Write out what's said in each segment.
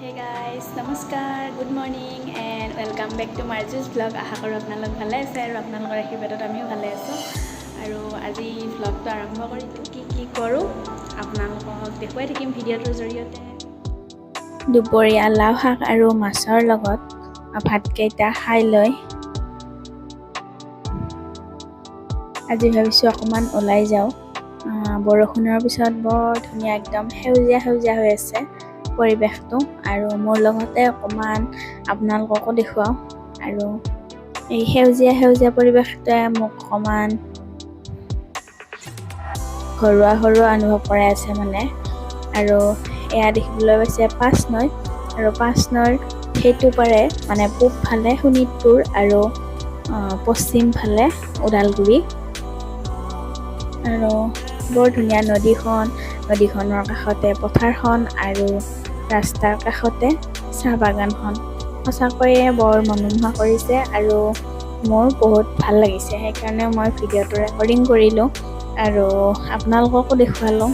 Hey guys, namaskar, good morning and welcome back to Marju's vlog. আশা কৰোঁ আপোনালোক ভালে আছে আৰু আপোনালোকৰ আশীৰ্বাদত আমিও ভালে আছোঁ আৰু আজি vlogটো আৰম্ভ কৰিলোঁ কি কৰোঁ আপোনালোকক দেখুৱাই থাকিম ভিডিঅ'টোৰ জৰিয়তে দুপৰীয়া লাও শাক আৰু মাছৰ লগত ভাতকেইটা খাই লৈ আজি ভাবিছোঁ অকমান ওলাই যাওঁ বৰষুণৰ পিছত বৰ ধুনীয়া একদম সেউজীয়া হৈ আছে পৰিবেশটো আৰু মোৰ লগতে অকমান আপোনালোককো দেখুৱাও আৰু এই সেউজীয়া পৰিবেশটোৱে মোক অকমান ঘৰুৱা অনুভৱ কৰাই আছে মানে আৰু এয়া দেখিবলৈ পাইছে পাঁচ নৈ আৰু পাঁচ নৈৰ সেইটো পাৰে মানে পূব ফালে শোণিতপুৰ আৰু পশ্চিম ফালে ওদালগুৰি আৰু বৰ ধুনীয়া নদীখনৰ কাষতে পথাৰখন আৰু ৰাস্তাৰ কাষতে চাহ বাগানখন সঁচাকৈয়ে বৰ মনোমোহা কৰিছে আৰু মোৰ বহুত ভাল লাগিছে সেইকাৰণে মই ভিডিঅ'টো ৰেকৰ্ডিং কৰিলোঁ আৰু আপোনালোককো দেখুৱালোঁ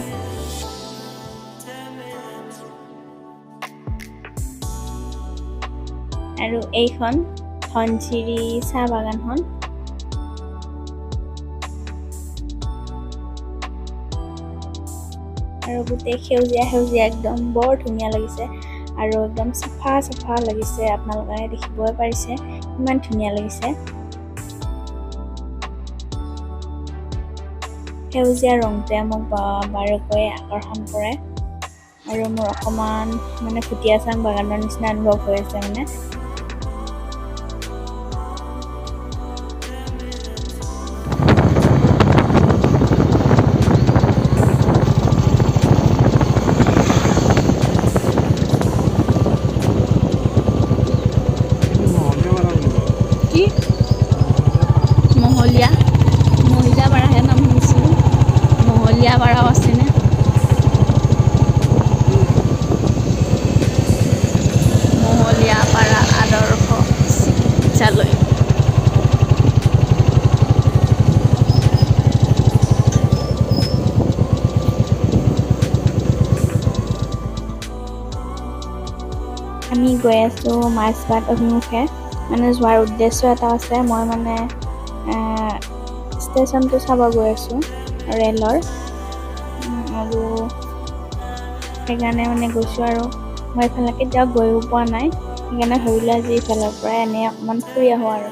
আৰু এইখন ধনচিৰি চাহ বাগানখন আৰু গোটেই সেউজীয়া একদম বৰ ধুনীয়া লাগিছে আৰু একদম চাফা লাগিছে আপোনালোকে দেখিবই পাৰিছে ইমান ধুনীয়া লাগিছে সেউজীয়া ৰংটোৱে মোক বাৰুকৈ আকৰ্ষণ কৰে আৰু মোৰ অকমান মানে ফুটিয়া চাং বাগানৰ নিচিনা অনুভৱ হৈ আছে মানে মহিলাপাৰাহে নাম শুনিছোঁ মহলীয়াপাৰাও আছেনে মহলীয়াপাৰা আদৰ্শ চিকিৎসালয় আমি গৈ আছোঁ মাছবাট অভিমুখে মানে যোৱাৰ উদ্দেশ্য এটা আছে মই মানে ষ্টেচনটো চাব গৈ আছোঁ ৰেলৰ আৰু সেইকাৰণে মানে গৈছোঁ আৰু মই এইফালে কেতিয়াও গৈও পোৱা নাই সেইকাৰণে ভাবিলোঁ আজি ইফালৰ পৰা এনেই অকণমান ফুৰি আহোঁ আৰু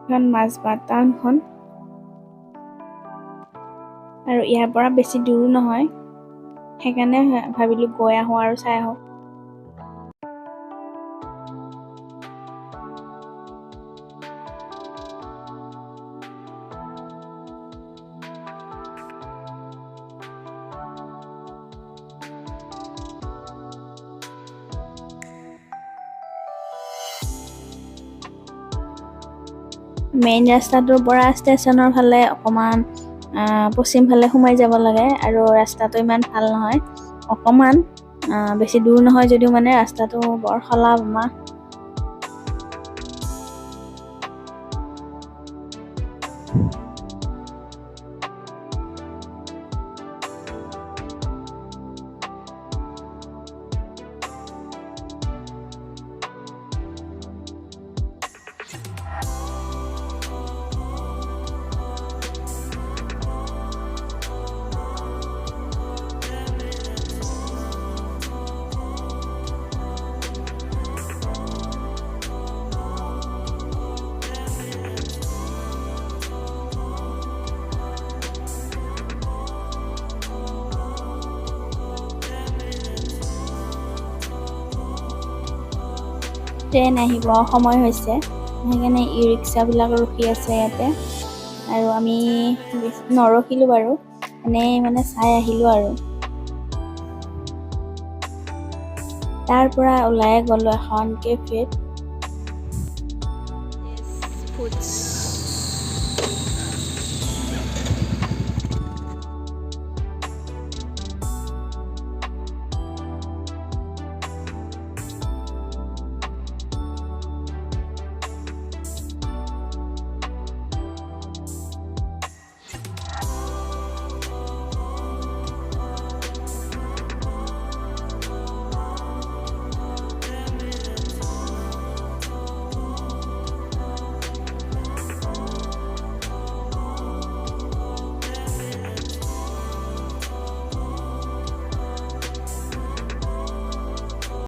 এখন মাছবাট টাউনখন আৰু ইয়াৰ পৰা বেছি দূৰো নহয় সেইকাৰণে ভাবিলোঁ গৈ আহোঁ আৰু চাই আহোঁ মেইন ৰাস্তাটোৰ পৰা ষ্টেচনৰ ফালে অকমান পশ্চিম ফালে সোমাই যাব লাগে আৰু ৰাস্তাটো ইমান ভাল নহয় অকমান বেছি দূৰ নহয় যদিও মানে ৰাস্তাটো বৰ খলা বমা ট্ৰেইন আহিব সময় হৈছে সেইকাৰণে ই ৰিক্সাবিলাক ৰখি আছে ইয়াতে আৰু আমি নৰখিলোঁ বাৰু এনেই মানে চাই আহিলোঁ আৰু তাৰ পৰা ওলাই গ'লোঁ এখন কেফেত ফুডছ